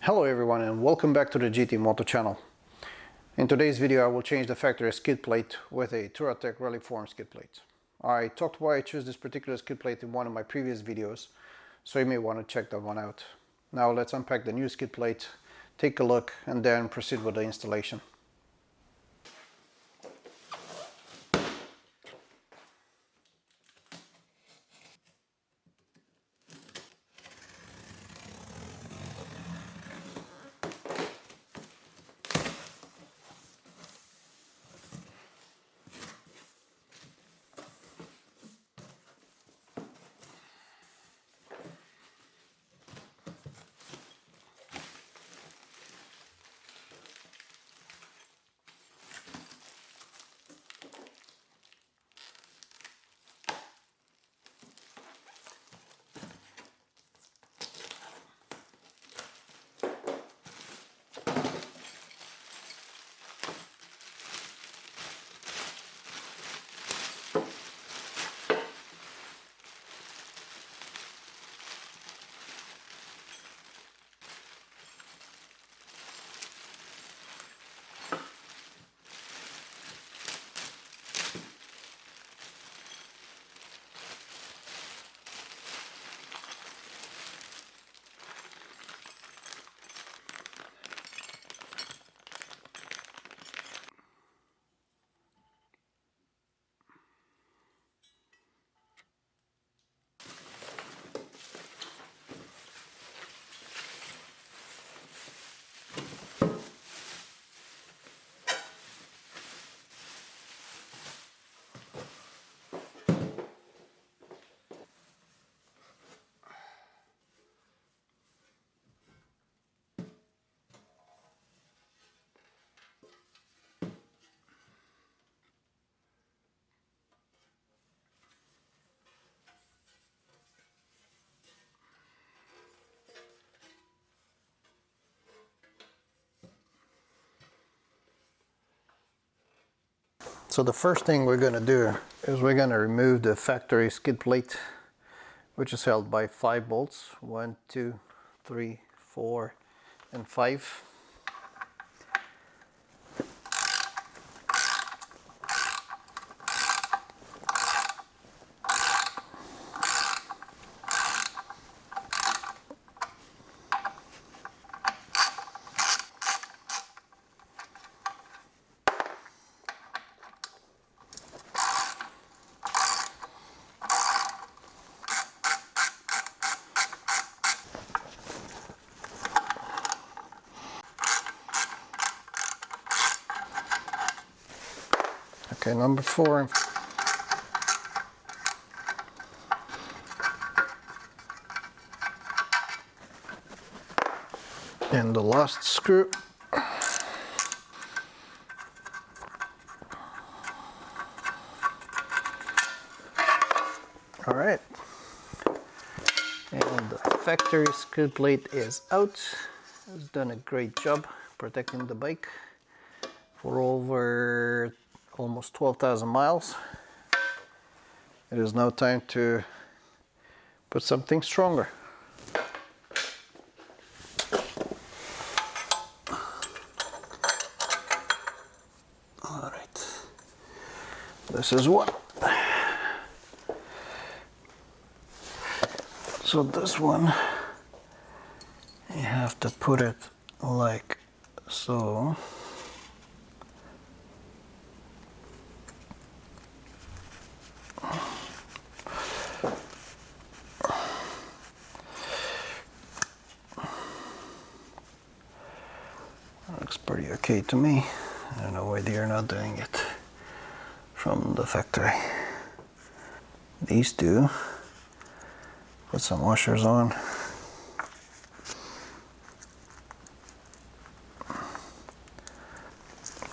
Hello everyone and welcome back to the GT Moto channel. In today's video I will change the factory skid plate with a TOURATECH RallyeForm skid plate. I talked why I choose this particular skid plate in one of my previous videos, so you may want to check that one out. Now let's unpack the new skid plate, take a look and then proceed with the installation. So the first thing we're going to do is we're going to remove the factory skid plate, which is held by 5 bolts. 1, 2, 3, 4 and 5. Okay, number 4. And the last screw. All right. And the factory skid plate is out. It's done a great job protecting the bike for over almost 12,000 miles. It is now time to put something stronger. All right, this is one. So this one, you have to put it like so. Looks pretty okay to me. I don't know why they are not doing it from the factory. These two, put some washers on.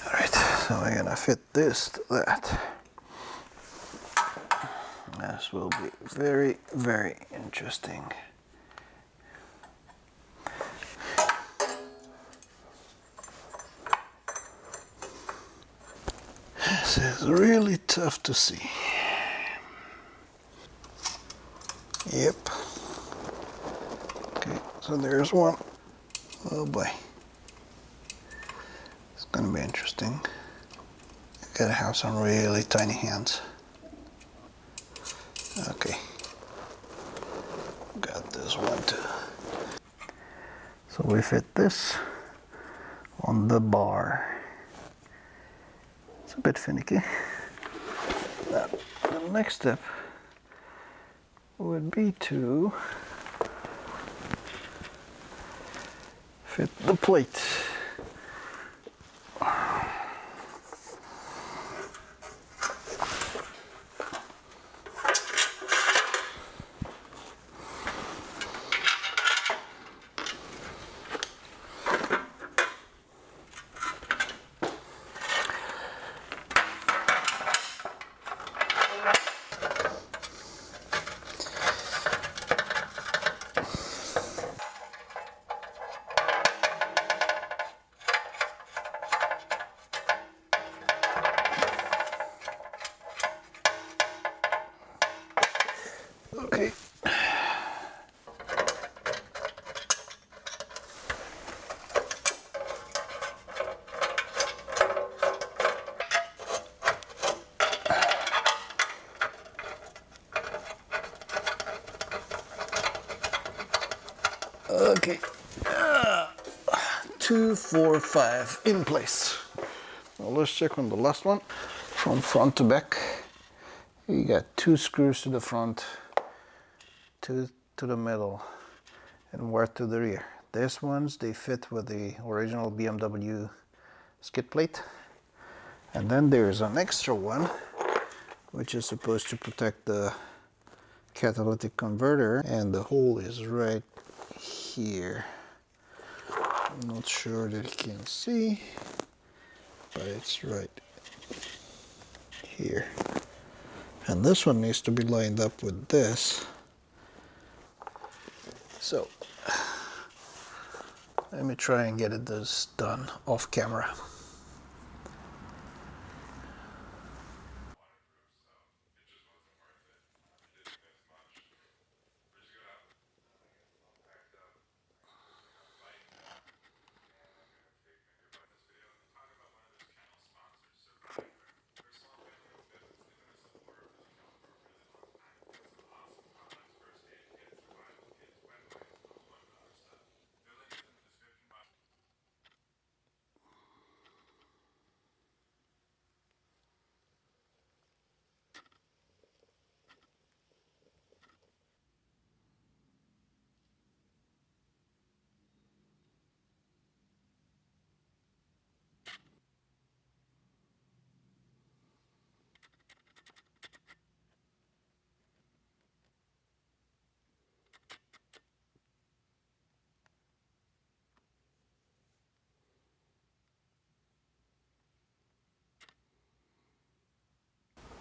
Alright, so we're gonna fit this to that. This will be very, very interesting. This is really tough to see. Yep. Okay, so there's one. Oh boy, it's gonna be interesting. I gotta have some really tiny hands. Okay, got this one too. So we fit this on the bar. It's a bit finicky. Now, the next step would be to fit the plate. Okay. Okay. 2, 4, 5 in place. Now let's check on the last one. From front to back, you got 2 screws to the front, 2 to the middle, and 1 to the rear. These ones, they fit with the original BMW skid plate. And then there's an extra one, which is supposed to protect the catalytic converter, and the hole is right here. I'm not sure that you can see, but it's right here. And this one needs to be lined up with this. So let me try and get this done off camera.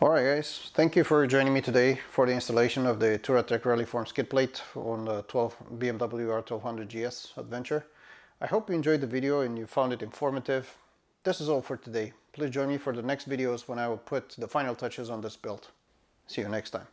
Alright guys, thank you for joining me today for the installation of the TOURATECH RallyeForm skid plate on the BMW R1200GS Adventure. I hope you enjoyed the video and you found it informative. This is all for today. Please join me for the next videos when I will put the final touches on this build. See you next time.